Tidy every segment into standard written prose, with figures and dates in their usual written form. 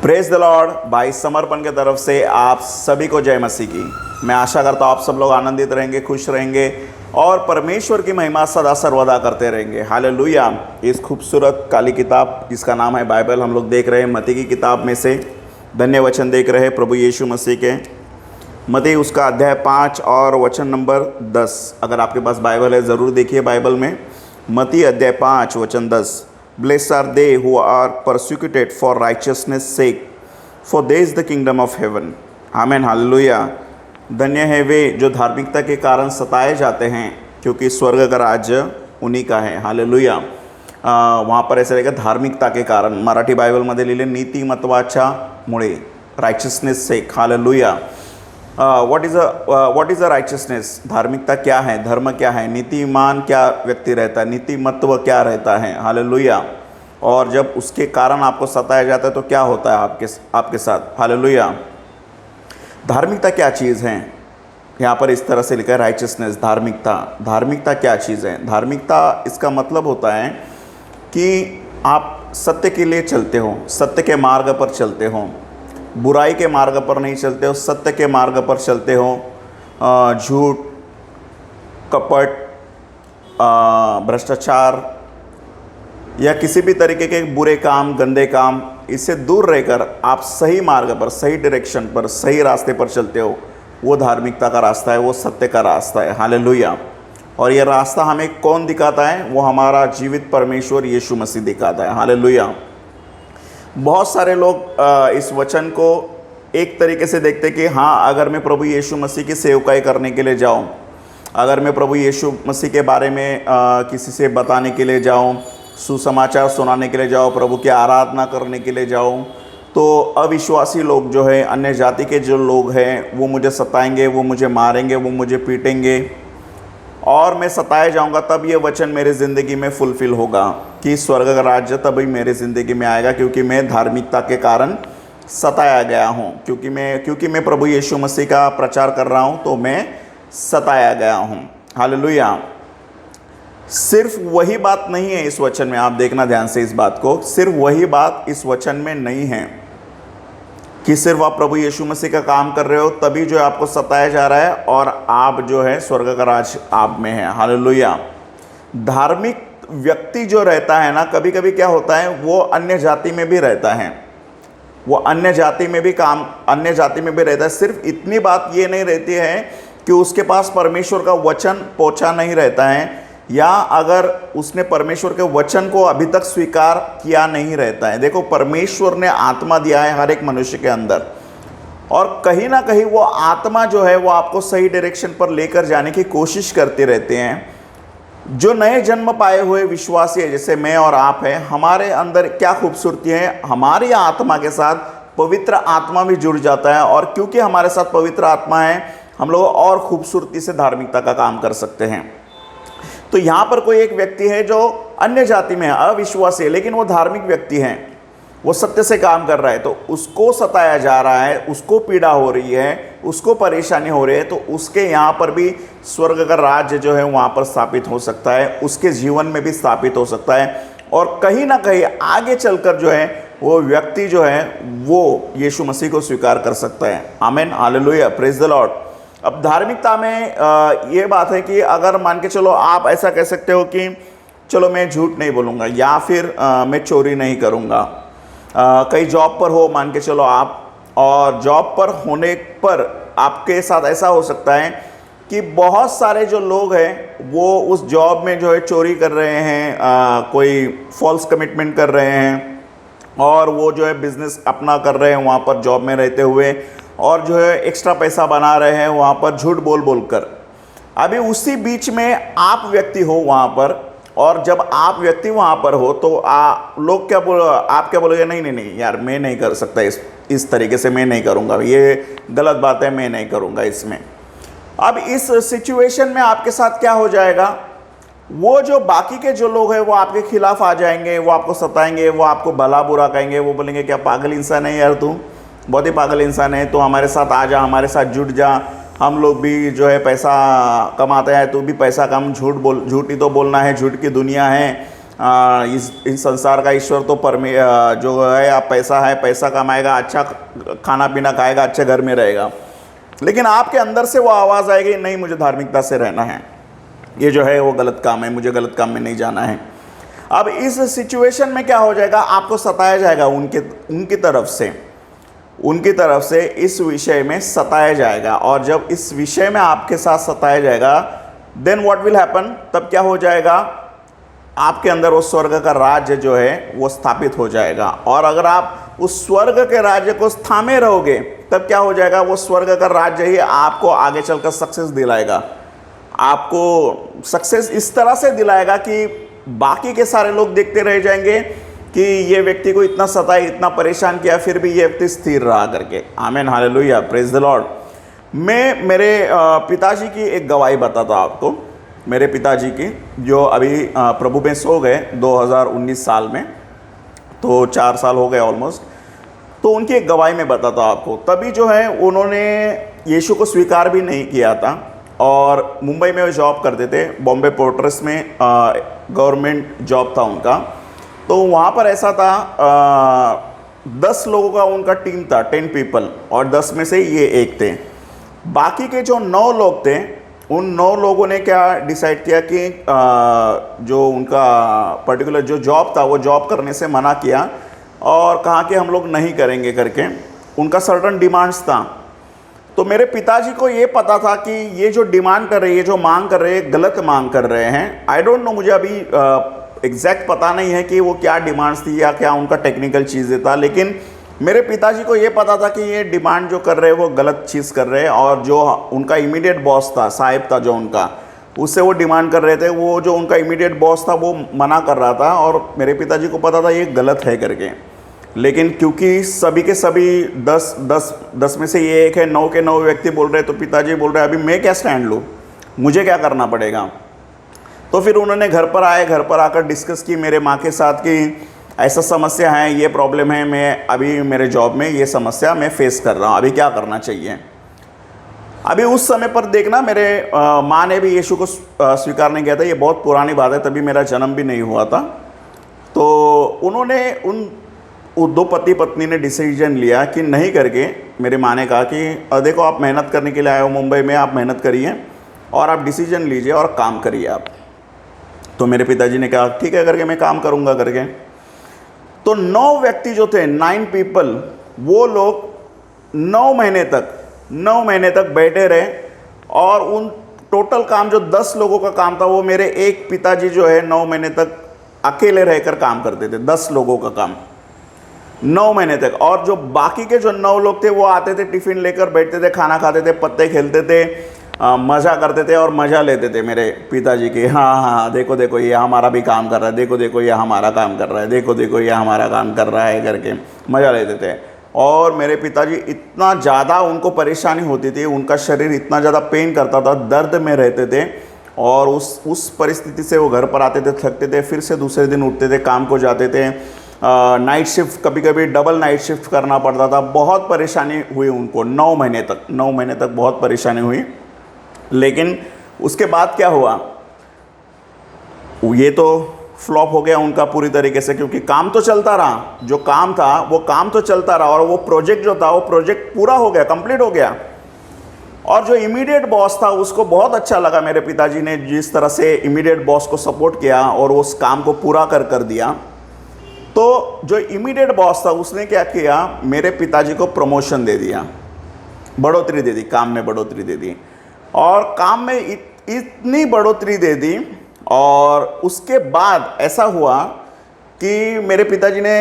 Praise the Lord. भाई समर्पण के तरफ से आप सभी को जय मसीह की। मैं आशा करता हूँ आप सब लोग आनंदित रहेंगे, खुश रहेंगे और परमेश्वर की महिमा सदा सर्वदा करते रहेंगे। हालेलुया। इस खूबसूरत काली किताब जिसका नाम है बाइबल हम लोग देख रहे हैं, मत्ती की किताब में से धन्य वचन देख रहे हैं प्रभु यीशु मसीह के। मत्ती उसका अध्याय 5 और वचन नंबर 10। अगर आपके पास बाइबल है ज़रूर देखिए बाइबल में। मत्ती अध्याय 5 वचन 10। Blessed are they who are persecuted for righteousness' sake, for theirs is the kingdom of heaven. Amen, hallelujah. धन्य है वे जो धार्मिकता के कारण सताए जाते हैं, क्योंकि स्वर्ग का राज्य उन्हीं का है। हालेलुया। वहाँ पर ऐसे रहेगा धार्मिकता के कारण। मराठी बायबलमध्ये लिहिले नीतिमत्वाच्यामुळे, righteousness sake. Hallelujah. What is a righteousness? धार्मिकता क्या है, धर्म क्या है, नीतिमान क्या व्यक्ति रहता है, नीतिमत्व क्या रहता है। हालेलुया। और जब उसके कारण आपको सताया जाता है तो क्या होता है आपके साथ। हालेलुया। धार्मिकता क्या चीज़ है? यहाँ पर इस तरह से लिखा है राइचियसनेस, धार्मिकता। धार्मिकता क्या चीज़ है? धार्मिकता इसका मतलब होता है कि आप सत्य के लिए चलते हो, सत्य के मार्ग पर चलते हो, बुराई के मार्ग पर नहीं चलते हो, सत्य के मार्ग पर चलते हो। झूठ, कपट, भ्रष्टाचार या किसी भी तरीके के बुरे काम, गंदे काम, इससे दूर रहकर आप सही मार्ग पर, सही डायरेक्शन पर, सही रास्ते पर चलते हो। वो धार्मिकता का रास्ता है, वो सत्य का रास्ता है। हालेलुया। और ये रास्ता हमें कौन दिखाता है? वो हमारा जीवित परमेश्वर यीशु मसीह दिखाता है। हालेलुया। बहुत सारे लोग इस वचन को एक तरीके से देखते कि हाँ, अगर मैं प्रभु यीशु मसीह की सेवकाई करने के लिए जाऊँ, अगर मैं प्रभु यीशु मसीह के बारे में किसी से बताने के लिए जाऊँ, सुसमाचार सुनाने के लिए जाऊँ, प्रभु की आराधना करने के लिए जाऊँ, तो अविश्वासी लोग जो है, अन्य जाति के जो लोग हैं, वो मुझे सताएंगे, वो मुझे मारेंगे, वो मुझे पीटेंगे और मैं सताया जाऊंगा। तब ये वचन मेरे ज़िंदगी में फुलफ़िल होगा कि स्वर्ग का राज्य तभी मेरे ज़िंदगी में आएगा, क्योंकि मैं धार्मिकता के कारण सताया गया हूँ। क्योंकि मैं प्रभु यीशु मसीह का प्रचार कर रहा हूँ तो मैं सताया गया हूँ। हालेलुया। सिर्फ वही बात नहीं है इस वचन में, आप देखना ध्यान से इस बात को। सिर्फ वही बात इस वचन में नहीं है कि सिर्फ आप प्रभु यीशु मसीह का काम कर रहे हो तभी जो है आपको सताया जा रहा है और आप जो है स्वर्ग का राज आप में है। हालेलुया। धार्मिक व्यक्ति जो रहता है ना, कभी कभी क्या होता है, वो अन्य जाति में भी रहता है, वो अन्य जाति में भी रहता है। सिर्फ इतनी बात ये नहीं रहती है कि उसके पास परमेश्वर का वचन पहुंचा नहीं रहता है, या अगर उसने परमेश्वर के वचन को अभी तक स्वीकार किया नहीं रहता है। देखो, परमेश्वर ने आत्मा दिया है हर एक मनुष्य के अंदर, और कहीं ना कहीं वो आत्मा जो है वो आपको सही डायरेक्शन पर लेकर जाने की कोशिश करते रहते हैं। जो नए जन्म पाए हुए विश्वासी है, जैसे मैं और आप हैं, हमारे अंदर क्या खूबसूरती है, हमारी आत्मा के साथ पवित्र आत्मा भी जुड़ जाता है, और क्योंकि हमारे साथ पवित्र आत्मा है, हम लोग और खूबसूरती से धार्मिकता का काम कर सकते हैं। तो यहाँ पर कोई एक व्यक्ति है जो अन्य जाति में है, अविश्वासी है, लेकिन वो धार्मिक व्यक्ति है, वो सत्य से काम कर रहा है, तो उसको सताया जा रहा है, उसको पीड़ा हो रही है, उसको परेशानी हो रही है, तो उसके यहाँ पर भी स्वर्ग का राज्य जो है वहाँ पर स्थापित हो सकता है, उसके जीवन में भी स्थापित हो सकता है, और कहीं ना कहीं आगे चलकर जो है वो व्यक्ति जो है वो यीशु मसीह को स्वीकार कर सकता है। आमीन, हालेलुया, प्रेज द लॉर्ड। अब धार्मिकता में ये बात है कि अगर मान के चलो आप ऐसा कह सकते हो कि चलो मैं झूठ नहीं बोलूँगा, या फिर मैं चोरी नहीं करूँगा। कहीं जॉब पर हो मान के चलो आप, और जॉब पर होने पर आपके साथ ऐसा हो सकता है कि बहुत सारे जो लोग हैं वो उस जॉब में जो है चोरी कर रहे हैं, कोई फॉल्स कमिटमेंट कर रहे हैं, और वो जो है बिजनेस अपना कर रहे हैं वहाँ पर जॉब में रहते हुए, और जो है एक्स्ट्रा पैसा बना रहे हैं वहाँ पर झूठ बोल कर। अभी उसी बीच में आप व्यक्ति हो वहाँ पर, और जब आप व्यक्ति वहाँ पर हो तो लोग क्या आप क्या बोलोगे? नहीं यार, मैं नहीं कर सकता, इस तरीके से मैं नहीं करूँगा, ये गलत बात है, मैं नहीं करूँगा इसमें। अब इस सिचुएशन में आपके साथ क्या हो जाएगा? वो जो बाकी के जो लोग हैं वो आपके खिलाफ आ जाएंगे, वो आपको सताएंगे, वो आपको भला बुरा कहेंगे, वो बोलेंगे क्या पागल इंसान है यार, तू बहुत ही पागल इंसान है, तो हमारे साथ आ जा, हमारे साथ जुट जा, हम लोग भी जो है पैसा कमाते हैं, तू भी पैसा कम, झूठ ही तो बोलना है, झूठ की दुनिया है, इस संसार का ईश्वर तो जो है, आप पैसा है, पैसा कमाएगा, अच्छा खाना पीना खाएगा, अच्छे घर में रहेगा, लेकिन आपके अंदर से वो आवाज़ आएगी, नहीं मुझे धार्मिकता से रहना है, ये जो है वो गलत काम है, मुझे गलत काम में नहीं जाना है। अब इस सिचुएशन में क्या हो जाएगा, आपको सताया जाएगा, उनकी तरफ से इस विषय में सताया जाएगा। और जब इस विषय में आपके साथ सताया जाएगा, देन व्हाट विल हैपन, तब क्या हो जाएगा, आपके अंदर वो स्वर्ग का राज्य जो है वो स्थापित हो जाएगा। और अगर आप उस स्वर्ग के राज्य को थामे रहोगे, तब क्या हो जाएगा, वो स्वर्ग का राज्य ही आपको आगे चलकर सक्सेस दिलाएगा। आपको सक्सेस इस तरह से दिलाएगा कि बाकी के सारे लोग देखते रह जाएंगे कि ये व्यक्ति को इतना सताया, इतना परेशान किया, फिर भी ये व्यक्ति स्थिर रहा करके। आमीन, हालेलुया, प्रेज द लॉर्ड। मैं मेरे पिताजी की एक गवाही बताता हूँ आपको। मेरे पिताजी की, जो अभी प्रभु में सो गए 2019 साल में, तो 4 साल हो गए ऑलमोस्ट। तो उनकी एक गवाही में बताता हूँ आपको। तभी जो है उन्होंने यीशु को स्वीकार भी नहीं किया था, और मुंबई में वो जॉब करते थे, बॉम्बे पोर्ट्स में गवर्नमेंट जॉब था उनका। तो वहाँ पर ऐसा था, 10 लोगों का उनका टीम था, 10 पीपल, और 10 में से ये एक थे। बाकी के जो 9 लोग थे, उन 9 लोगों ने क्या डिसाइड किया कि जो उनका पर्टिकुलर जो जॉब था, वो जॉब करने से मना किया और कहा कि हम लोग नहीं करेंगे करके। उनका सर्टन डिमांड्स था। तो मेरे पिताजी को ये पता था कि ये जो डिमांड कर रहे हैं, जो मांग कर रहे हैं, गलत मांग कर रहे हैं। आई डोंट नो, मुझे अभी एग्जैक्ट पता नहीं है कि वो क्या डिमांड्स थी या क्या उनका टेक्निकल चीज़ें था, लेकिन मेरे पिताजी को ये पता था कि ये डिमांड जो कर रहे हैं वो गलत चीज़ कर रहे हैं। और जो उनका इमीडिएट बॉस था, साहिब था जो उनका, उससे वो डिमांड कर रहे थे, वो जो उनका इमीडिएट बॉस था वो मना कर रहा था, और मेरे पिताजी को पता था ये गलत है करके। लेकिन क्योंकि सभी के सभी 10 में से ये एक है, 9 के 9 व्यक्ति बोल रहे हैं, तो पिताजी बोल रहे हैं अभी मैं क्या स्टैंड लूँ, मुझे क्या करना पड़ेगा। तो फिर उन्होंने घर पर आए, घर पर आकर डिस्कस की मेरे माँ के साथ कि ऐसा समस्या है, ये प्रॉब्लम है, मैं अभी मेरे जॉब में ये समस्या मैं फेस कर रहा हूँ, अभी क्या करना चाहिए। अभी उस समय पर देखना, मेरे माँ ने भी यीशु को स्वीकार नहीं किया था, ये बहुत पुरानी बात है, तभी मेरा जन्म भी नहीं हुआ था। तो उन्होंने उन 2 पति पत्नी ने डिसीजन लिया कि नहीं करके, मेरी माँ ने कहा कि देखो आप मेहनत करने के लिए आए हो मुंबई में, आप मेहनत करिए और आप डिसीजन लीजिए और काम करिए आप। तो मेरे पिताजी ने कहा ठीक है करके, मैं काम करूँगा करके। तो 9 व्यक्ति जो थे, 9 पीपल, वो लोग 9 महीने तक बैठे रहे, और उन टोटल काम जो 10 लोगों का काम था, वो मेरे एक पिताजी जो है 9 महीने तक अकेले रहकर काम करते थे। 10 लोगों का काम 9 महीने तक। और जो बाकी के जो 9 लोग थे, वो आते थे, टिफिन लेकर बैठते थे, खाना खाते थे, पत्ते खेलते थे, मज़ा करते थे और मज़ा लेते थे मेरे पिताजी के। हाँ, देखो देखो ये हमारा भी काम कर रहा है, देखो देखो ये हमारा काम कर रहा है, देखो देखो ये हमारा काम कर रहा है करके मज़ा लेते थे। और मेरे पिताजी, इतना ज़्यादा उनको परेशानी होती थी, उनका शरीर इतना ज़्यादा पेन करता था, दर्द में रहते थे, और उस परिस्थिति से वो घर पर आते थे, थकते थे, फिर से दूसरे दिन उठते थे, काम को जाते थे। नाइट शिफ्ट, कभी कभी डबल नाइट शिफ्ट करना पड़ता था। बहुत परेशानी हुई उनको 9 महीने तक बहुत परेशानी हुई। लेकिन उसके बाद क्या हुआ, ये तो फ्लॉप हो गया उनका पूरी तरीके से, क्योंकि काम तो चलता रहा, जो काम था वो काम तो चलता रहा, और वो प्रोजेक्ट जो था वो प्रोजेक्ट पूरा हो गया, कंप्लीट हो गया। और जो इमीडिएट बॉस था उसको बहुत अच्छा लगा मेरे पिताजी ने जिस तरह से इमीडिएट बॉस को सपोर्ट किया और उस काम को पूरा कर दिया। तो जो इमीडिएट बॉस था उसने क्या किया, मेरे पिताजी को प्रमोशन दे दिया, बढ़ोतरी दे दी, काम में बढ़ोतरी दे दी, और काम में इतनी बढ़ोतरी दे दी। और उसके बाद ऐसा हुआ कि मेरे पिताजी ने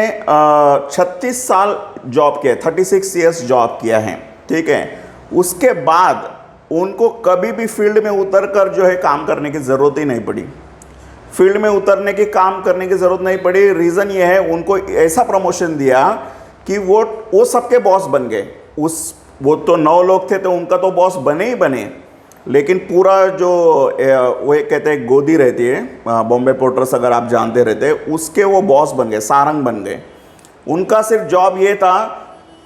36 साल जॉब किया, 36 ईयर्स जॉब किया है, ठीक है। उसके बाद उनको कभी भी फील्ड में उतर कर जो है काम करने की ज़रूरत ही नहीं पड़ी, फील्ड में उतरने की काम करने की ज़रूरत नहीं पड़ी। रीज़न ये है, उनको ऐसा प्रमोशन दिया कि वो सबके बॉस बन गए। वो तो 9 लोग थे तो उनका तो बॉस बने ही बने, लेकिन पूरा जो वो एक कहते हैं गोदी रहती है, बॉम्बे पोर्ट्स अगर आप जानते रहते, उसके वो बॉस बन गए, सारंग बन गए। उनका सिर्फ जॉब ये था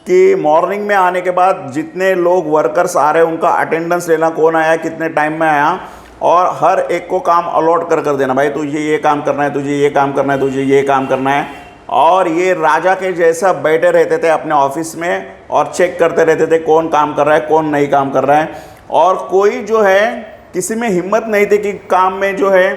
कि मॉर्निंग में आने के बाद जितने लोग वर्कर्स आ रहे हैं उनका अटेंडेंस लेना, कौन आया, कितने टाइम में आया, और हर एक को काम अलॉट कर कर देना, भाई तुझे ये काम करना है, तुझे ये काम करना है, तुझे ये काम करना है। और ये राजा के जैसा बैठे रहते थे अपने ऑफिस में और चेक करते रहते थे कौन काम कर रहा है, कौन नहीं काम कर रहा है। और कोई जो है किसी में हिम्मत नहीं थी कि काम में जो है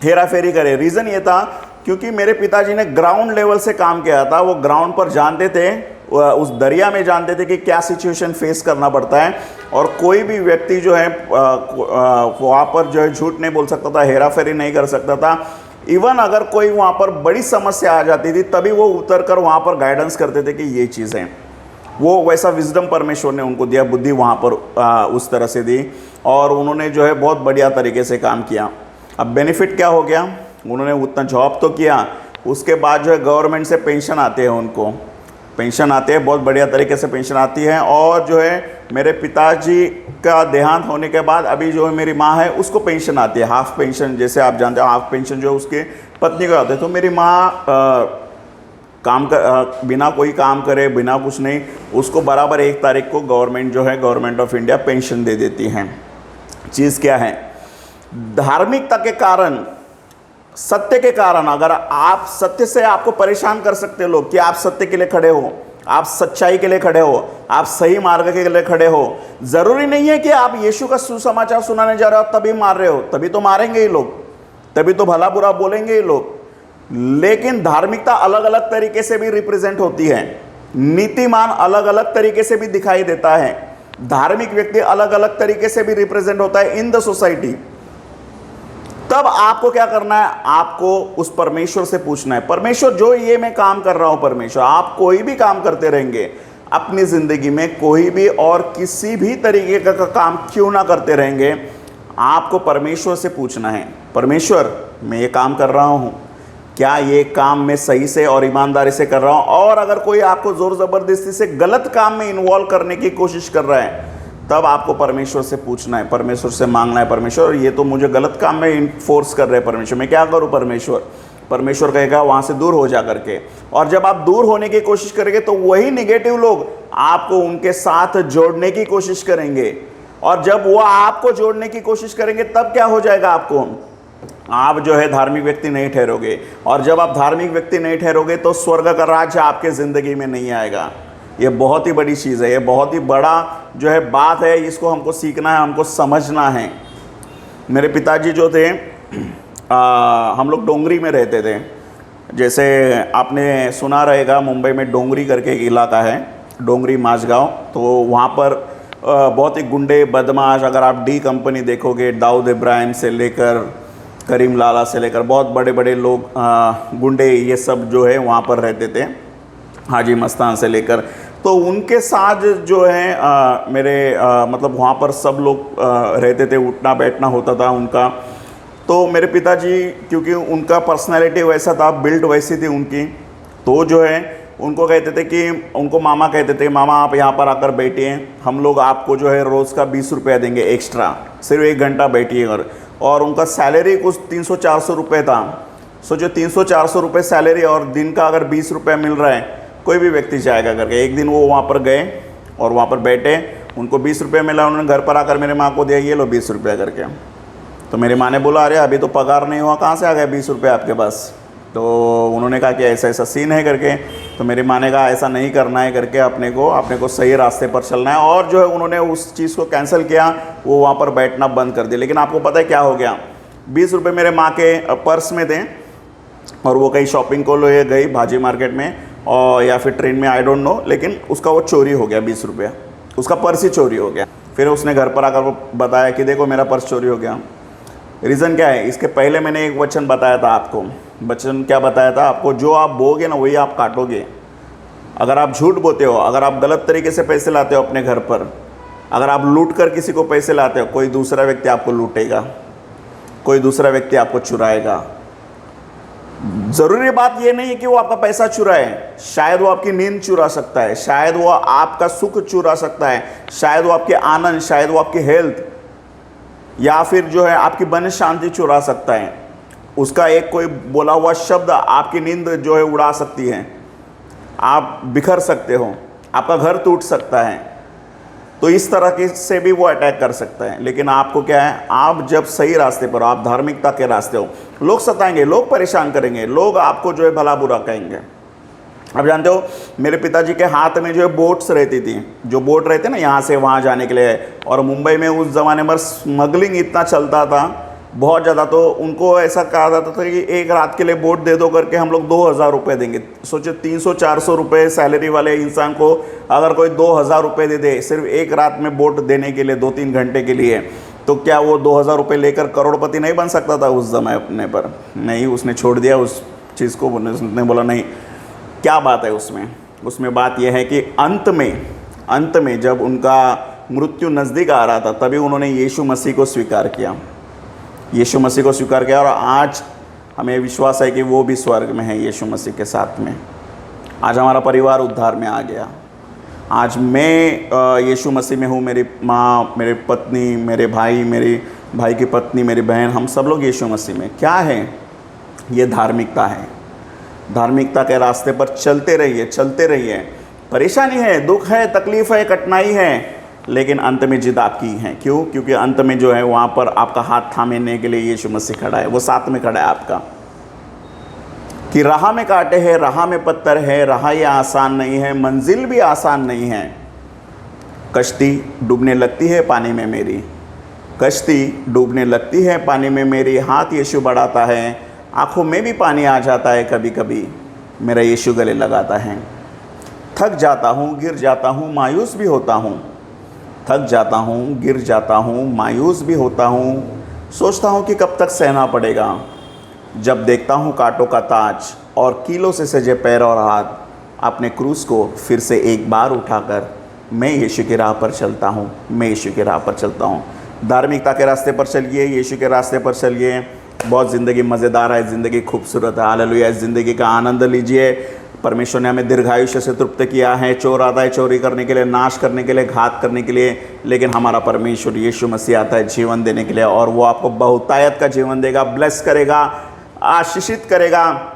हेरा फेरी करे। रीज़न ये था क्योंकि मेरे पिताजी ने ग्राउंड लेवल से काम किया था, वो ग्राउंड पर जानते थे, उस दरिया में जानते थे कि क्या सिचुएशन फेस करना पड़ता है। और कोई भी व्यक्ति जो है वहाँ पर जो है झूठ नहीं बोल सकता था, हेरा फेरी नहीं कर सकता था। इवन अगर कोई वहाँ पर बड़ी समस्या आ जाती थी तभी वो उतर कर वहाँ पर गाइडेंस करते थे कि ये चीज़ है। वो वैसा विजडम परमेश्वर ने उनको दिया, बुद्धि वहाँ पर उस तरह से दी और उन्होंने जो है बहुत बढ़िया तरीके से काम किया। अब बेनिफिट क्या हो गया, उन्होंने उतना जॉब तो किया, उसके बाद जो है गवर्नमेंट से पेंशन आते हैं, उनको पेंशन आते हैं, बहुत बढ़िया तरीके से पेंशन आती है। और जो है मेरे पिताजी का देहांत होने के बाद अभी जो है मेरी माँ है उसको पेंशन आती है, हाफ पेंशन, जैसे आप जानते हो हाफ पेंशन जो उसके पत्नी को आते हैं। तो मेरी माँ काम कर बिना कोई काम करे, बिना कुछ नहीं, उसको बराबर 1 तारीख को गवर्नमेंट जो है, गवर्नमेंट ऑफ इंडिया पेंशन दे देती है। चीज़ क्या है, धार्मिकता के कारण, सत्य के कारण, अगर आप सत्य से आपको परेशान कर सकते हो लोग कि आप सत्य के लिए खड़े हो, आप सच्चाई के लिए खड़े हो, आप सही मार्ग के लिए खड़े हो। जरूरी नहीं है कि आप यीशु का सुसमाचार सुनाने जा रहे हो तभी मार रहे हो, तभी तो मारेंगे ही लोग, तभी तो भला बुरा बोलेंगे ही लोग। लेकिन धार्मिकता अलग अलग तरीके से भी रिप्रेजेंट होती है, नीतिमान अलग अलग तरीके से भी दिखाई देता है, धार्मिक व्यक्ति अलग अलग तरीके से भी रिप्रेजेंट होता है इन द सोसाइटी। तब आपको क्या करना है, आपको उस परमेश्वर से पूछना है, परमेश्वर जो ये मैं काम कर रहा हूं, परमेश्वर आप कोई भी काम करते रहेंगे अपनी जिंदगी में, कोई भी और किसी भी तरीके का काम क्यों ना करते रहेंगे, आपको परमेश्वर से पूछना है, परमेश्वर मैं ये काम कर रहा हूं, क्या ये काम मैं सही से और ईमानदारी से कर रहा हूं। और अगर कोई आपको जोर जबरदस्ती से गलत काम में इन्वॉल्व करने की कोशिश कर रहा है, तब आपको परमेश्वर से पूछना है, परमेश्वर से मांगना है, परमेश्वर ये तो मुझे गलत काम में फोर्स कर रहे हैं, परमेश्वर मैं क्या करूं परमेश्वर। परमेश्वर कहेगा वहां से दूर हो जा करके। और जब आप दूर होने की कोशिश करेंगे तो वही निगेटिव लोग आपको उनके साथ जोड़ने की कोशिश करेंगे, और जब वो आपको जोड़ने की कोशिश करेंगे तब क्या हो जाएगा, आपको आप जो है धार्मिक व्यक्ति नहीं ठहरोगे। और जब आप धार्मिक व्यक्ति नहीं ठहरोगे तो स्वर्ग का राज्य आपके ज़िंदगी में नहीं आएगा। ये बहुत ही बड़ी चीज़ है, ये बहुत ही बड़ा जो है बात है, इसको हमको सीखना है, हमको समझना है। मेरे पिताजी जो थे हम लोग डोंगरी में रहते थे, जैसे आपने सुना रहेगा मुंबई में डोंगरी करके एक इलाका है, डोंगरी माझगांव। तो वहाँ पर बहुत ही गुंडे बदमाश, अगर आप डी कंपनी देखोगे, दाऊद इब्राहिम से लेकर करीम लाला से लेकर बहुत बड़े बड़े लोग गुंडे ये सब जो है वहाँ पर रहते थे, हाजी मस्तान से लेकर। तो उनके साथ जो है मेरे मतलब वहाँ पर सब लोग रहते थे, उठना बैठना होता था उनका। तो मेरे पिताजी क्योंकि उनका पर्सनैलिटी वैसा था, बिल्ड वैसी थी उनकी, तो जो है उनको कहते थे कि उनको मामा कहते थे, मामा आप यहाँ पर आकर बैठिए, हम लोग आपको जो है रोज़ का 20 रुपया देंगे एक्स्ट्रा, सिर्फ 1 घंटा बैठिए। और उनका सैलरी कुछ 300-400 रुपये था। सोचो 300-400 रुपये सैलरी और दिन का अगर 20 रुपये मिल रहा है, कोई भी व्यक्ति जाएगा करके। एक दिन वो वहाँ पर गए और वहाँ पर बैठे, उनको 20 रुपये मिला, उन्होंने घर पर आकर मेरे माँ को दिया, ये लो 20 रुपये करके। तो मेरी माँ ने बोला अरे अभी तो पगार नहीं हुआ, कहाँ से आ गए 20 रुपये आपके पास। तो उन्होंने कहा कि ऐसा ऐसा सीन है करके। तो मेरी माँ ने कहा ऐसा नहीं करना है करके, अपने को सही रास्ते पर चलना है। और जो है उन्होंने उस चीज़ को कैंसिल किया, वो वहाँ पर बैठना बंद कर दिया। लेकिन आपको पता है क्या हो गया, 20 रुपये मेरे माँ के पर्स में थे और वो कहीं शॉपिंग को ले गई भाजी मार्केट में और या फिर ट्रेन में, आई डोंट नो, लेकिन उसका वो चोरी हो गया 20 रुपया, उसका पर्स ही चोरी हो गया। फिर उसने घर पर आकर वो बताया कि देखो मेरा पर्स चोरी हो गया। रीज़न क्या है, इसके पहले मैंने एक वचन बताया था आपको। वचन क्या बताया था आपको, जो आप बोगे ना वही आप काटोगे। अगर आप झूठ बोते हो, अगर आप गलत तरीके से पैसे लाते हो अपने घर पर, अगर आप लूट कर किसी को पैसे लाते हो, कोई दूसरा व्यक्ति आपको लूटेगा, कोई दूसरा व्यक्ति आपको चुराएगा। ज़रूरी बात ये नहीं है कि वो आपका पैसा चुराए, शायद वो आपकी नींद चुरा सकता है, शायद वो आपका सुख चुरा सकता है, शायद वो आपके आनंद, शायद वो आपकी हेल्थ, या फिर जो है आपकी मन शांति चुरा सकता है। उसका एक कोई बोला हुआ शब्द आपकी नींद जो है उड़ा सकती है, आप बिखर सकते हो, आपका घर टूट सकता है। तो इस तरह के से भी वो अटैक कर सकता है। लेकिन आपको क्या है, आप जब सही रास्ते पर, आप धार्मिकता के रास्ते हो, लोग सताएंगे, लोग परेशान करेंगे, लोग आपको जो है भला बुरा कहेंगे। अब जानते हो मेरे पिताजी के हाथ में जो है बोट्स रहती थी, जो बोट रहते ना यहाँ से वहाँ जाने के लिए, और मुंबई में उस ज़माने में स्मगलिंग इतना चलता था बहुत ज़्यादा, तो उनको ऐसा कहा जाता था कि एक रात के लिए बोट दे दो करके हम लोग 2000 रुपये देंगे। सोचो 300-400 रुपये सैलरी वाले इंसान को अगर कोई 2000 रुपये दे दे सिर्फ एक रात में बोट देने के लिए 2-3 घंटे के लिए, तो क्या वो 2000 रुपये लेकर करोड़पति नहीं बन सकता था उस ज़माने पर? नहीं, उसने छोड़ दिया उस चीज़ को। उसने बोला नहीं, क्या बात है उसमें? उसमें बात यह है कि अंत में जब उनका मृत्यु नज़दीक आ रहा था तभी उन्होंने यीशु मसीह को स्वीकार किया, यीशु मसीह को स्वीकार किया, और आज हमें विश्वास है कि वो भी स्वर्ग में है यीशु मसीह के साथ में। आज हमारा परिवार उद्धार में आ गया। आज मैं यीशु मसीह में हूँ, मेरी माँ, मेरी पत्नी, मेरे भाई, मेरी भाई की पत्नी, मेरी बहन, हम सब लोग यीशु मसीह में। क्या है ये? धार्मिकता है। धार्मिकता के रास्ते पर चलते रहिए। परेशानी है, दुख है, तकलीफ़ है, कठिनाई है, लेकिन अंत में जिद आपकी है। क्यों? क्योंकि अंत में जो है वहाँ पर आपका हाथ थामने के लिए यीशु मसीह खड़ा है, वो साथ में खड़ा है आपका। कि राह में कांटे हैं, राह में पत्थर है, राह ये आसान नहीं है, मंजिल भी आसान नहीं है। कश्ती डूबने लगती है पानी में मेरी, कश्ती डूबने लगती है पानी में मेरी, हाथ यीशु बढ़ाता है, आँखों में भी पानी आ जाता है कभी कभी, मेरा यीशु गले लगाता है। थक जाता हूँ, गिर जाता हूँ, मायूस भी होता हूँ, थक जाता हूँ, गिर जाता हूँ, मायूस भी होता हूँ, सोचता हूँ कि कब तक सहना पड़ेगा। जब देखता हूँ कांटों का ताज और कीलों से सजे पैर और हाथ, अपने क्रूस को फिर से एक बार उठाकर मैं यीशु की राह पर चलता हूँ, मैं यीशु की राह पर चलता हूँ। धार्मिकता के रास्ते पर चलिए, यीशु के रास्ते पर चलिए। बहुत ज़िंदगी मज़ेदार है, ज़िंदगी खूबसूरत है। हालेलुया। इस ज़िंदगी का आनंद लीजिए। परमेश्वर ने हमें दीर्घायुष्य से तृप्त किया है। चोर आता है चोरी करने के लिए, नाश करने के लिए, घात करने के लिए, लेकिन हमारा परमेश्वर यीशु मसीह आता है जीवन देने के लिए, और वो आपको बहुतायत का जीवन देगा, ब्लेस करेगा, आशीषित करेगा।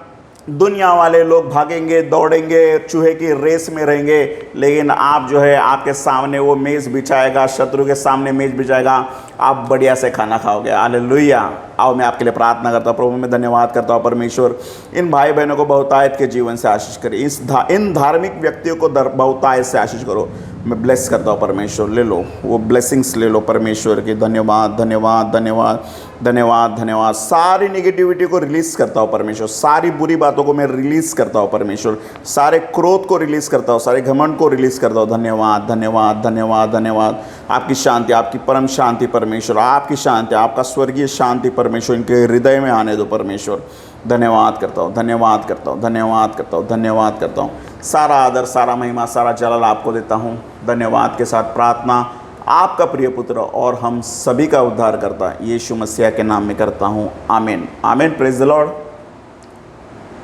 दुनिया वाले लोग भागेंगे, दौड़ेंगे, चूहे की रेस में रहेंगे, लेकिन आप जो है आपके सामने वो मेज़ बिछाएगा, शत्रु के सामने मेज़ बिछाएगा, आप बढ़िया से खाना खाओगे। हालेलुया। आओ मैं आपके लिए प्रार्थना करता हूँ। प्रभु मैं धन्यवाद करता हूँ परमेश्वर, इन भाई बहनों को बहुतायत के जीवन से आशीष करें, इन धार्मिक व्यक्तियों को बहुतायत से आशीष करो। मैं ब्लेस करता हूँ परमेश्वर, ले लो वो ब्लेसिंग्स, ले लो परमेश्वर की। धन्यवाद धन्यवाद धन्यवाद धन्यवाद धन्यवाद। सारी निगेटिविटी को रिलीज़ करता हूँ परमेश्वर, सारी बुरी बातों को मैं रिलीज़ करता हूँ परमेश्वर, सारे क्रोध को रिलीज़ करता हूँ, सारे घमंड को रिलीज़ करता हूँ। धन्यवाद धन्यवाद धन्यवाद धन्यवाद। आपकी शांति, आपकी परम शांति परमेश्वर, आपकी शांति, आपका स्वर्गीय शांति परमेश्वर इनके हृदय में आने दो परमेश्वर। धन्यवाद करता हूँ, धन्यवाद करता हूँ, धन्यवाद करता हूँ, धन्यवाद करता हूँ। सारा आदर, सारा महिमा, सारा जलाल आपको देता हूँ। धन्यवाद के साथ प्रार्थना आपका प्रिय पुत्र और हम सभी का उद्धार करता यीशु मसीह के नाम में करता हूँ। आमीन आमीन। Praise the Lord.